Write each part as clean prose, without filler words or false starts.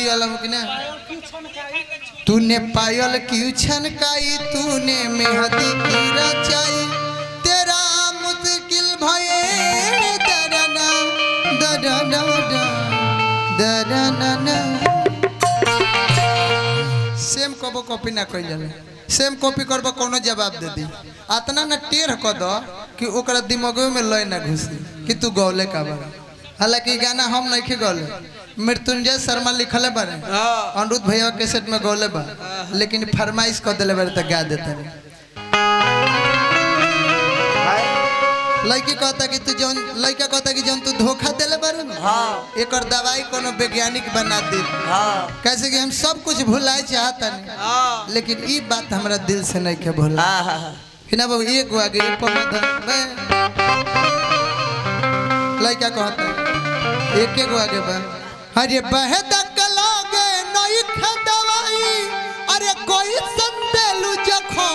दिल्ली वाला की ना तूने पायल क्यों छनकाई तूने मेहंदी की रचाई तेरा मुश्किल भये दरना दरना दरना सेम कबो कॉपी ना कइल जाले सेम कॉपी करबा कोनो जवाब दे दी आतना ना टेढ़ क दो कि ओकरा दिमाग में लय ना घुसी कि तू गौले का बा हालांकि गाना हम नहीं गौले मृत्युंजय शर्मा लिखले बारे अनुरुद्ध भैया कैसेट में गौले बा लेकिन फरमाइश कर दिले बारे तो गा देते लड़की कहता कि तू जौन लड़का कहता कि जौन तू धोखा देले बारे ना एक और दवाई कोनो वैज्ञानिक बना दे कैसे कि हम सब कुछ भुलाए चाहता नहीं लेकिन ये बात हमारा दिल से नहीं के भुला हिना बाबू एक आगे लड़का कहता एक एक आगे बा अरे बहद कलोगे नई दवाई अरे कोई संदेलू जखो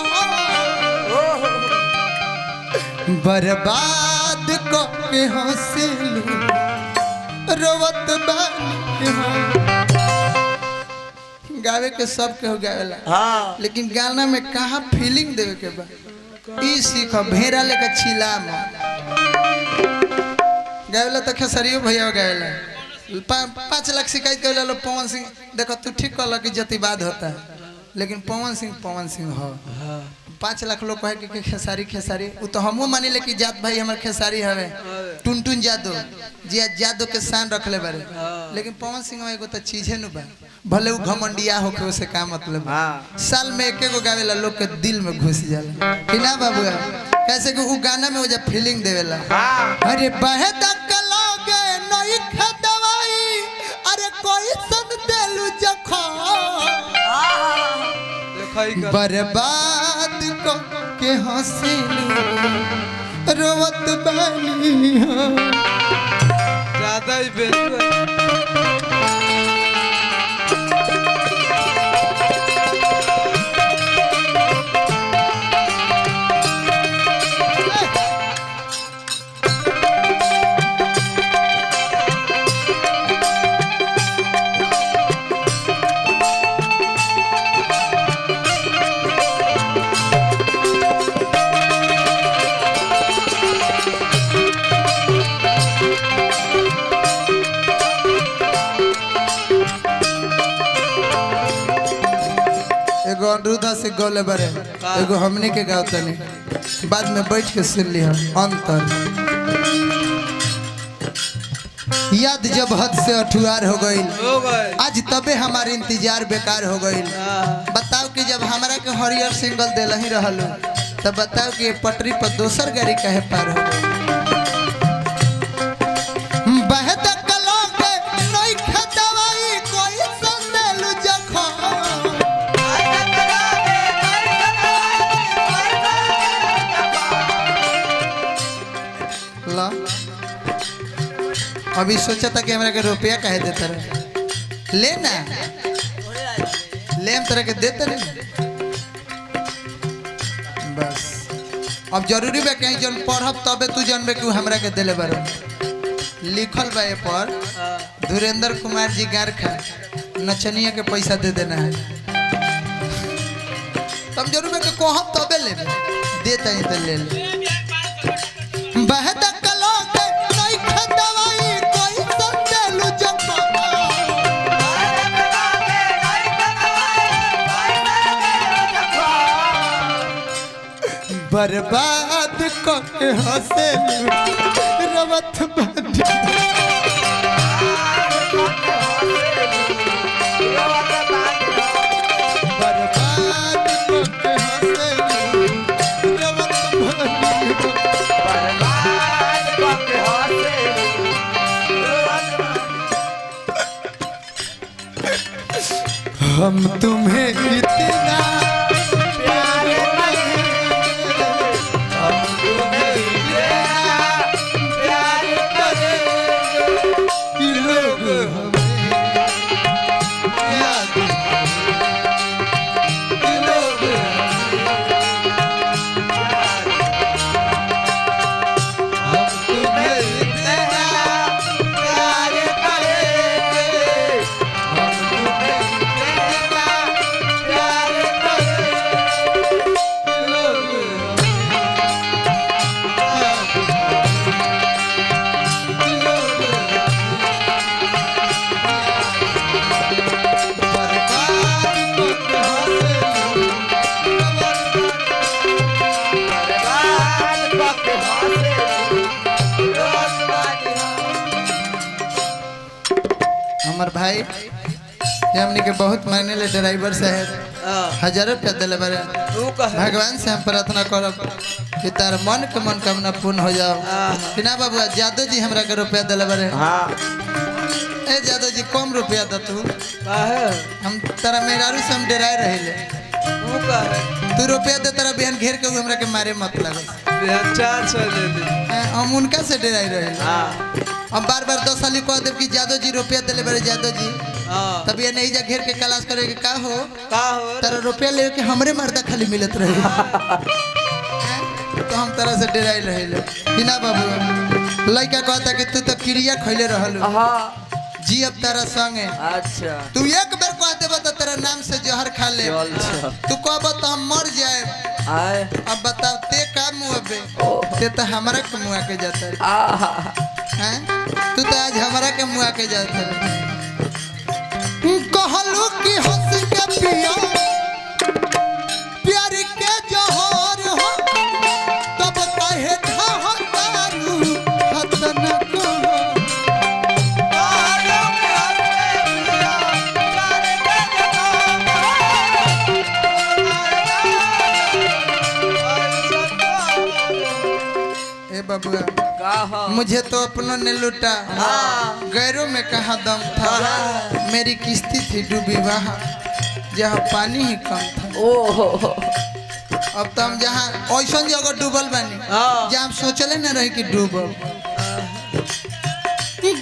बर्बाद को के हंसलू रोवत बानी गावे के सब के हो गावेला लेकिन गाना में कहाँ फीलिंग देवे के बा ई सीख भेड़ा लेके छिला में गावेला तो खेसरियो भैया गावेला 5 लाख शिकायत कर लो पवन सिंह देखो तू ठीक कहल कि जतिवाद होता है लेकिन पवन सिंह हो 5 लाख लोग कहे कि खेसारी खेसारी वो तो हमू मानी ले कि जात भाई हमारे खेसारी हवे टुनटुन जादू जी जादू के शान रख ले बारे लेकिन पवन सिंह में एगो तो चीज है नु बा भले वो घमंडिया होके उसे का मतलब साल में एक एगो गावेला लोग के दिल में घुस जाला कि ना बाबू कैसे कि वो गाना में वो जब फीलिंग देवेला अरे बहद कलोगे नई दवाई अरे कोई सन देलू जखो बर्बाद को के हंसलू रोवत बानी ज्यादा ही बेचू अनुरुद्धा से गौले बारे एगो हमने के गाँव तनी बाद में बैठ के सुन लिया अंतर याद जब हद से अठुआर हो गई आज तबे हमारे इंतजार बेकार हो गई बताओ कि जब हमारा के हरियर सिंगल दिल ही रहल तब बताओ कि पटरी पर दोसर गाड़ी कहे पार हो गई अभी सोचा था कि हमारे के रुपया कहे देता रहे लेना लेम तरह के देते रहे बस अब जरूरी बा कहीं जन पढ़ब तबे तू जानबे कि हमरा के देले बारे लिखल बा पर धुरेंद्र कुमार जी गारखा नचनिया के पैसा दे देना है तब जरूर बा के कहब तबे लेबे देता ही तो ले ले बहद बर्बाद को के हंसलू रोवत बानी बर्बाद को के हंसलू रोवत बानी बर्बाद को के हंसलू हम तुम्हें इतना भाई ये हमने के बहुत मायने ले ड्राइवर साहब 1000 रुपया दिले बारे भगवान से हम प्रार्थना करब कि तार मन के मनोकामना पूर्ण हो जाओ कि ना बाबू जादू जी हमरा के रुपया दिले बारे ए जादू जी कम रुपया द तू हम तारा मेहरारू से हम डराए रहे तू रुपया दे तारा बिहान घेर के हमरा के मारे मत लगे 400 दे दे हम उनका से डराए रहे हम बार बार 10 साल कह देव कि जादू जी रुपया दिले बारे जादू जी तब ये नहीं जा घेर के क्लास करे के का हो तारा रुपया ले के हमरे मर्दा खाली मिलत रहे तो हम तरह से डराई रहे बिना बाबू लड़का कहता कि तू तो क्रिया खैले रहल जी अब तारा संगे अच्छा तू एक बार कह देबो तो तेरा नाम से जहर खा ले तू कहबो तो हम मर जाए अब बताओ ते का मुआबे ते तो हमरा के मुआ के जाता है तू तो आज हमरा के मुआ के जाता है कहलू कि हंस के पिया प्यार के जहर हो तब कहे धारू हतन को ए बबुआ मुझे तो अपनों ने लूटा गैरों में कहा दम था मेरी किस्ती थी डूबी वहाँ जहाँ पानी ही कम था अब तो हम जहाँ ऐसा जगह डूबल बानी जहाँ हम सोचले न रही कि डूबल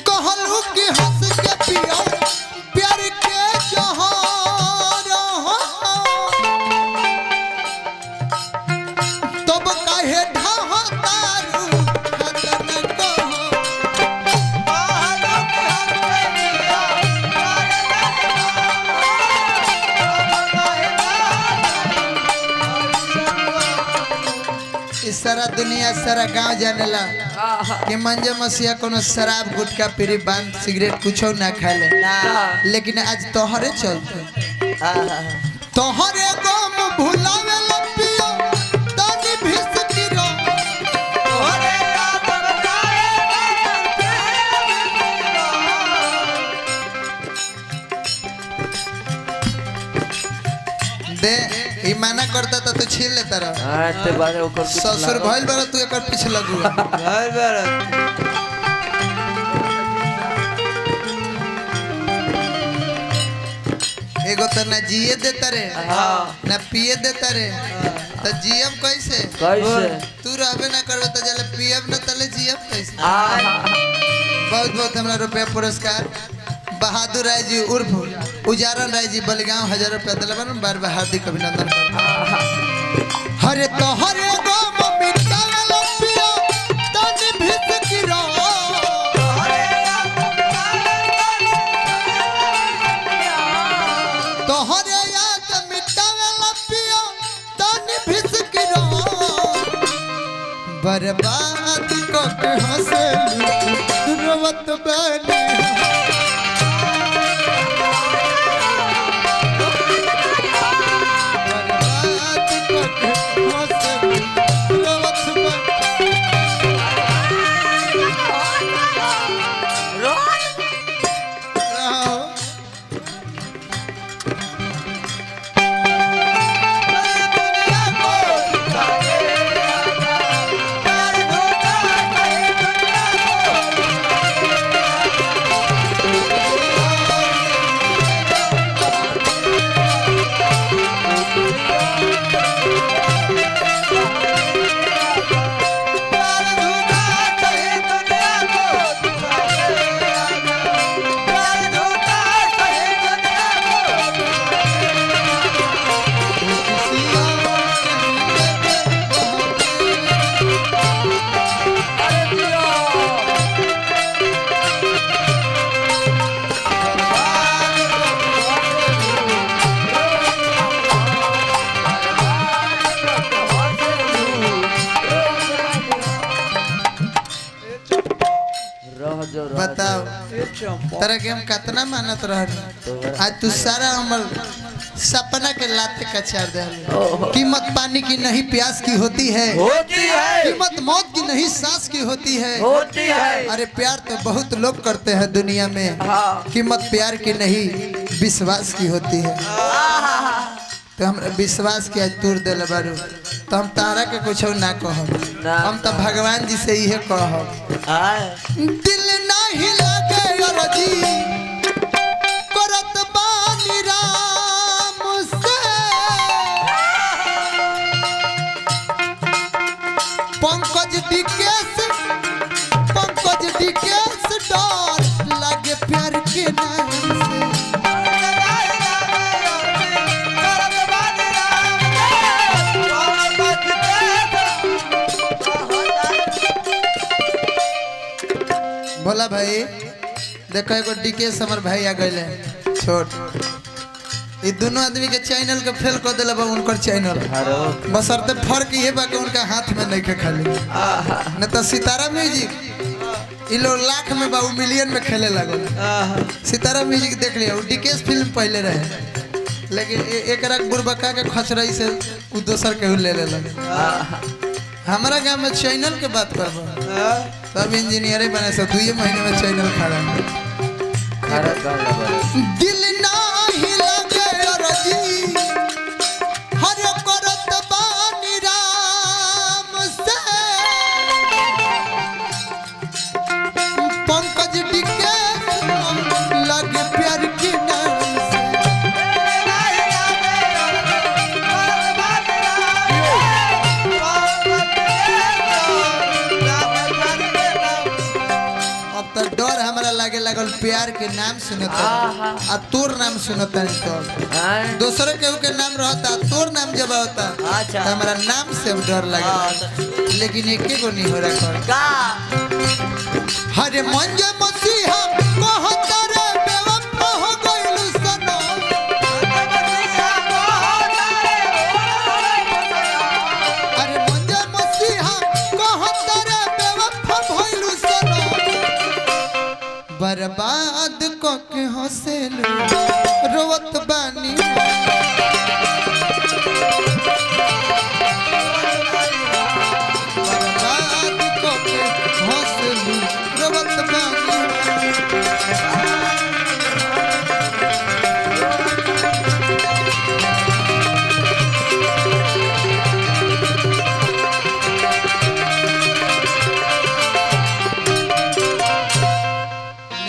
कहलू कि हंस के पिया प्यार के जहर तब काहे सारा दुनिया सारा गांव जानेला कि मंजे मसीहा कोनो शराब गुटखा पीरी बांध सिगरेट कुछो ना खाले लेकिन आज तोहरे चलते तोहरे गम भुलावे लपियो तनी भिस गिरो तोहरे याद दे ई माना करता तो छीन लेता रह ते बारे ओकर ससुर भइल बार तू एकर पीछे लगू भाई बार एगो तो ना जिए देता रे ना पिए देता रे तो जियम कैसे तू रहबे ना करबे तो जले पियब ना तले जियम कैसे बहुत बहुत हमरा रुपया पुरस्कार बहादुर राय जी उर्फ उजारन राय जी बलिगांव 1000 रुपया दिले बन बार बार हार्दिक अभिनंदन हरे तो हरे गम मिटावे लपियो तनी भिस गिरो तो हरे याद मिटावे लपियो तनी भिस गिरो बर्बाद को के हंसलू रोवत बनी बताओ तेरा के हम कितना मेहनत रह आज तू सारा हमर सपना के लाते कचार दे। कीमत पानी की नहीं प्यास की होती है, कीमत मौत की नहीं सांस की होती है। अरे प्यार तो बहुत लोग करते हैं दुनिया में, कीमत प्यार की नहीं विश्वास की होती है। तो हम विश्वास के आज तोड़ दिल बारू, तो हम तारा के कुछ ना कहब, हम तो भगवान जी से यही कहब। दिल नहीं लगे जी करत बानी राम से, पंकज डिकेश डर लगे प्यार के नाम से। भोला भाई देखो एगो डिकेश हमर भाई आ गए छोट, ये दोनों आदमी के चैनल के फेल कर दिला बा उनकर चैनल। बसरते फर्क ये बा कि उनका हाथ में नहीं के खाली, न तो सितारा म्यूजिक ये लोग लाख में बा, मिलियन में खेले लगो। सितारा म्यूजिक देख लिया, डिकेश फिल्म पहले रहे, लेकिन एक बुरबका के खचराई से उ दोसर के ले लगे। हमारा गांव में चैनल के बात करबो सब इंजीनियर बने से 2 महीने में चैनल खड़ा। दिल नाही लगे रजी हर करत बानी राम से, पंकज डिके लगे प्यार के नाम से। अब तो डर हमारा लागे लगल प्यार के नाम सुनता आ तोर नाम सुनता है, तो दूसरे केहू के नाम रहता तोर नाम जब होता तो हमारा नाम से डर लगे, लेकिन एक को नहीं हो रहा। हरे मंजे मसीहा कहता रे बेवफा हो गइलू सनम, अरे मंजे मसीहा कहता रे बेवफा भइलू सनम, बर्बाद को के हंसेलू।